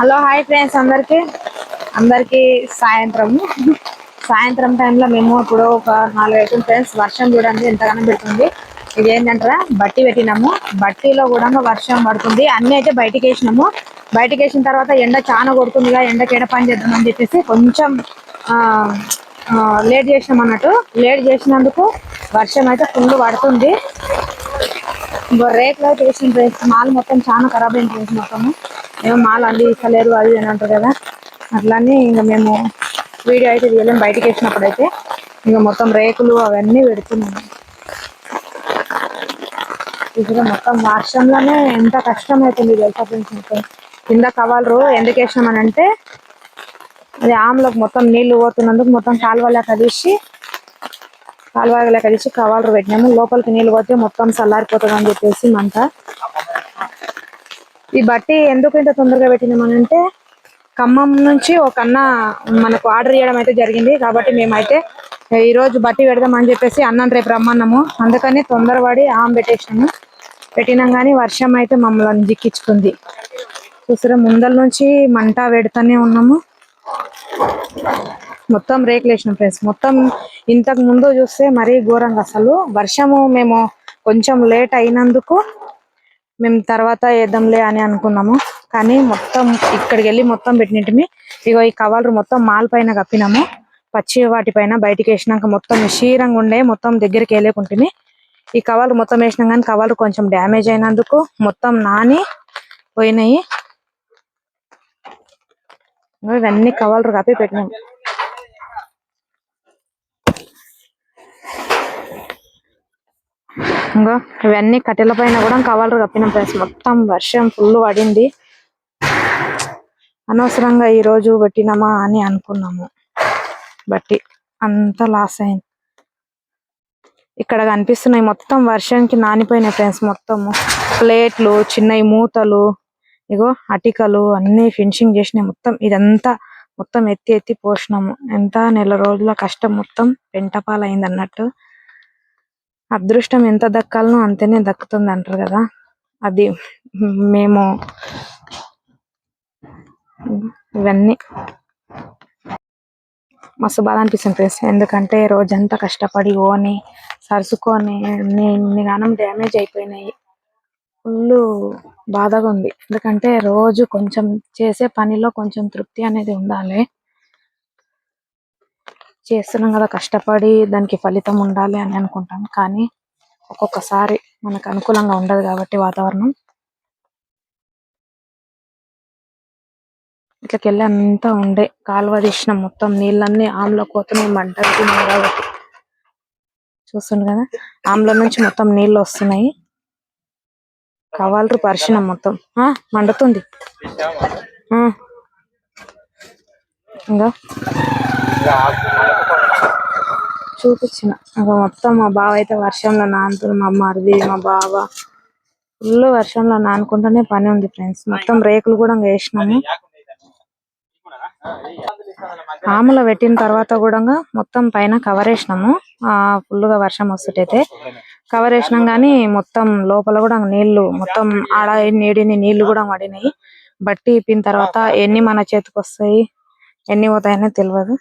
Hello hi friends అందరికి అందరికి సాయంత్రం టైంలో మేము ఇప్పుడు ఒక 4 అవుతుంది ఫ్రెండ్స్. వర్షం చూడండి ఎంతగానో పెడుతుంది. ఇది ఏంటంటారా బట్టి పెట్టినాము. బట్టిలో కూడా వర్షం పడుతుంది. అన్ని అయితే బయటికి వేసినాము. బయటికి వేసిన తర్వాత ఎండ చాలా కొడుతుందిగా, ఎండకి ఎడ పని చేద్దామని చెప్పేసి కొంచెం లేట్ చేసినాం అన్నట్టు. లేట్ చేసినందుకు వర్షం అయితే ఫుల్ పడుతుంది. రేకులు అయితే వేసిన ఫ్రెండ్స్. మాల్ మొత్తం చాలా ఖరాబ్ అయింది ఫ్రెండ్స్. మొత్తము ఏమో మాల్ అండి ఇస్తలేరు అది అని అంటారు కదా, అట్లానే ఇంకా మేము వీడియో అయితే తీయలేము. బయటకు వేసినప్పుడు అయితే ఇంకా మొత్తం రేకులు అవన్నీ పెడుతున్నాము. ఇప్పుడు మొత్తం వర్షంలోనే ఎంత కష్టం అవుతుంది తెలుసా ఫ్రెండ్స్. మొత్తం కింద కవర్లు ఎందుకు వేసినామని అంటే అది ఆమ్లోకి మొత్తం నీళ్లు పోతున్నందుకు మొత్తం కాలువలేక తీసి కవర్లు పెట్టినాము. లోపలికి నీళ్ళు పోతే మొత్తం చల్లారిపోతుంది అని చెప్పేసి మంట. ఈ బట్టి ఎందుకు ఇంత తొందరగా పెట్టినామనంటే ఖమ్మం నుంచి ఒక అన్న మనకు ఆర్డర్ చేయడం అయితే జరిగింది. కాబట్టి మేమైతే ఈ రోజు బట్టి పెడదామని చెప్పేసి అన్నను రేపు రమ్మన్నాము. అందుకని తొందరపడి పెట్టేసినాము. పెట్టినాం కానీ వర్షం అయితే మమ్మల్ని జిక్కించుకుంది. చూసారా ముందల నుంచి మంట పెడతానే ఉన్నాము. మొత్తం రేకులు వేసినాం ఫ్రెండ్స్. మొత్తం ఇంతకు ముందు చూస్తే మరీ ఘోరంగా అసలు వర్షము మేము కొంచెం లేట్ అయినందుకు మేము తర్వాత వేద్దాంలే అని అనుకున్నాము. కానీ మొత్తం ఇక్కడికి వెళ్ళి మొత్తం పెట్టినట్టుమి. ఇగో ఈ కవర్లు మొత్తం మాల్ పైన కప్పినాము. పచ్చి వాటిపైన బయటికి వేసినాక మొత్తం క్షీరంగా ఉండే మొత్తం దగ్గరికి వెళ్ళకుంటుంది. ఈ కవర్లు మొత్తం వేసినాం కానీ కవర్లు కొంచెం డ్యామేజ్ అయినందుకు మొత్తం నాని పోయినాయి. ఇవన్నీ కవర్లు కప్పి పెట్టినాం. ఇంకా ఇవన్నీ కట్టెల పైన కూడా కవర్లు కప్పినాం ఫ్రెండ్స్. మొత్తం వర్షం ఫుల్ పడింది. అనవసరంగా ఈ రోజు పెట్టినామా అని అనుకున్నాము. బట్టి అంతా లాస్ అయింది. ఇక్కడ కనిపిస్తున్నాయి మొత్తం వర్షానికి నానిపోయినాయి ఫ్రెండ్స్. మొత్తము ప్లేట్లు, చిన్నవి మూతలు, ఇగో అటికలు అన్ని ఫినిషింగ్ చేసినాయి. మొత్తం ఇదంతా మొత్తం ఎత్తి ఎత్తి పోసినాము. ఎంత నెల రోజుల కష్టం మొత్తం పెంటపాలైంది అన్నట్టు. అదృష్టం ఎంత దక్కాలనో అంతనే దక్కుతుంది అంటారు కదా, అది మేము ఇవన్నీ మస్తు బాధ అనిపిస్తుంది ఫ్రెండ్స్. ఎందుకంటే రోజంతా కష్టపడి ఓని సరుసుకొని ఇన్ని గానం డ్యామేజ్ అయిపోయినాయి. ఫుల్ బాధగా ఉంది. ఎందుకంటే రోజు కొంచెం చేసే పనిలో కొంచెం తృప్తి అనేది ఉండాలి. చేస్తున్నాం కదా కష్టపడి, దానికి ఫలితం ఉండాలి అని అనుకుంటాం. కానీ ఒక్కొక్కసారి మనకు అనుకూలంగా ఉండదు కాబట్టి వాతావరణం ఇట్లకెళ్ళి అంతా ఉండే కాలువ తీసినాం. మొత్తం నీళ్ళన్నీ ఆమ్లో పోతున్నాయి. మంట కాబట్టి చూస్తుండ్రు కదా, ఆమ్లో నుంచి మొత్తం నీళ్ళు వస్తున్నాయి. కవర్లు పరిచినాం మొత్తం. మండుతుంది. ఇంకా చూపించిన మొత్తం మా బావ అయితే వర్షంలో నానుతుంది. మా మరిది, మా బావ ఫుల్ వర్షంలో నానుకుంటూనే పని ఉంది ఫ్రెండ్స్. మొత్తం రేకులు కూడా వేసినాము. ఆములో పెట్టిన తర్వాత కూడా మొత్తం పైన కవర్ వేసినాము. ఫుల్ గా వర్షం వస్తుంటైతే కవర్ వేసినాం కానీ మొత్తం లోపల కూడా నీళ్లు మొత్తం ఆడ నీళ్లు కూడా పడినాయి. బట్టి ఇప్పిన తర్వాత ఎన్ని మన చేతికి వస్తాయి ఎన్ని పోతాయనే తెలియదు.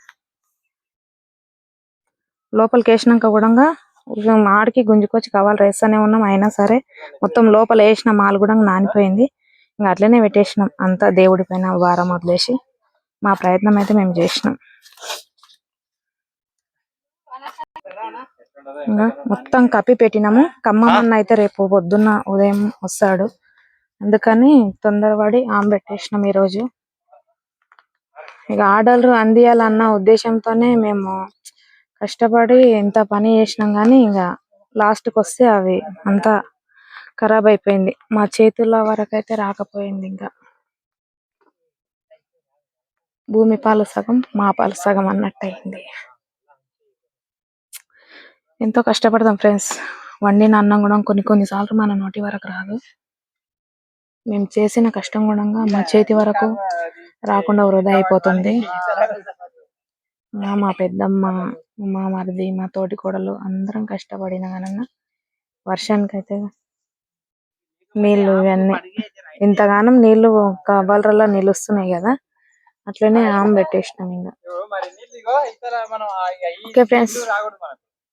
లోపలికి వేసినాక కూడా ఆడికి గుంజుకొచ్చి కవర్లు వేస్తూనే ఉన్నాం. అయినా సరే మొత్తం లోపల వేసిన మాల్ కూడా నానిపోయింది. ఇంకా అట్లనే పెట్టేసినాం. అంతా దేవుడి పైన భారం వదిలేసి మా ప్రయత్నం అయితే మేము చేసినాం. ఇంకా మొత్తం కప్పి పెట్టినాము. ఖమ్మం అన్న అయితే రేపు పొద్దున్న ఉదయం వస్తాడు. అందుకని తొందరపడి పెట్టేసినాం ఈరోజు. ఇక ఆర్డర్లు అందియాలన్న ఉద్దేశంతోనే మేము కష్టపడి ఎంత పని చేసినాం కానీ ఇంకా లాస్ట్కి వస్తే అవి అంతా ఖరాబ్ అయిపోయింది. మా చేతుల వరకు అయితే రాకపోయింది. ఇంకా భూమి పాలు సగం మా పాలు సగం అన్నట్టు అయింది. ఎంతో కష్టపడతాం ఫ్రెండ్స్. వండిన అన్నం కూడా కొన్ని సార్లు మన నోటి వరకు రాదు. మేము చేసిన కష్టం కూడా మా చేతి వరకు రాకుండా వృధా అయిపోతుంది. మా పెద్దమ్మ, మా మరిది, మా తోటి కోడలు అందరం కష్టపడిన ఘనంగా వర్షానికైతే నీళ్లు ఇవన్నీ ఇంతగానం నీళ్లు కబలరలో నిలుస్తున్నాయి కదా, అట్లనే ఆమె పెట్టేసినాం ఇంకా. ఓకే ఫ్రెండ్స్,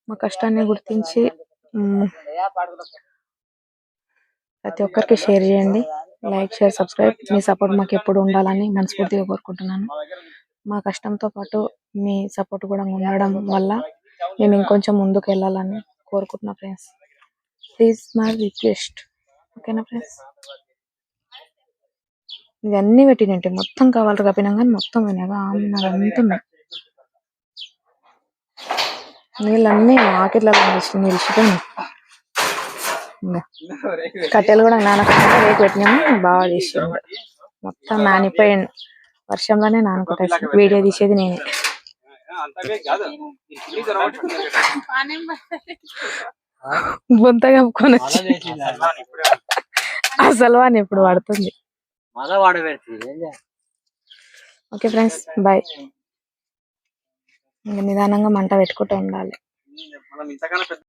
మా కష్టాన్ని గుర్తించి ప్రతి ఒక్కరికి షేర్ చేయండి. Like, share, subscribe. మీ సపోర్ట్ మాకు ఎప్పుడు ఉండాలని మనస్ఫూర్తిగా కోరుకుంటున్నాను. మా కష్టంతో పాటు మీ సపోర్ట్ కూడా ఉండడం వల్ల మేము ఇంకొంచెం ముందుకు వెళ్ళాలని కోరుకుంటున్నా ఫ్రెండ్స్. Please my request. ఓకేనా ఫ్రెండ్స్? ఇవన్నీ పెట్టినట్టే మొత్తం కావాలి కప్పినాం కానీ మొత్తం వినగా అంతున్నాయి. నీళ్ళన్నీ ఆకిట్లలో నిలిచిపోయినాయి. కట్టెలు కూడా నానకుండా రేపు పెట్టినాము. బాగా చేసాము. మొత్తం నానిపోయాను. వర్షంలోనే నానుకుంటా. వీడియో తీసేది నేనే. బొంత కప్పుకొని వచ్చి అసలు అని ఇప్పుడు పడుతుంది. Okay friends, bye. నిదానంగా మంట పెట్టుకుంటూ ఉండాలి.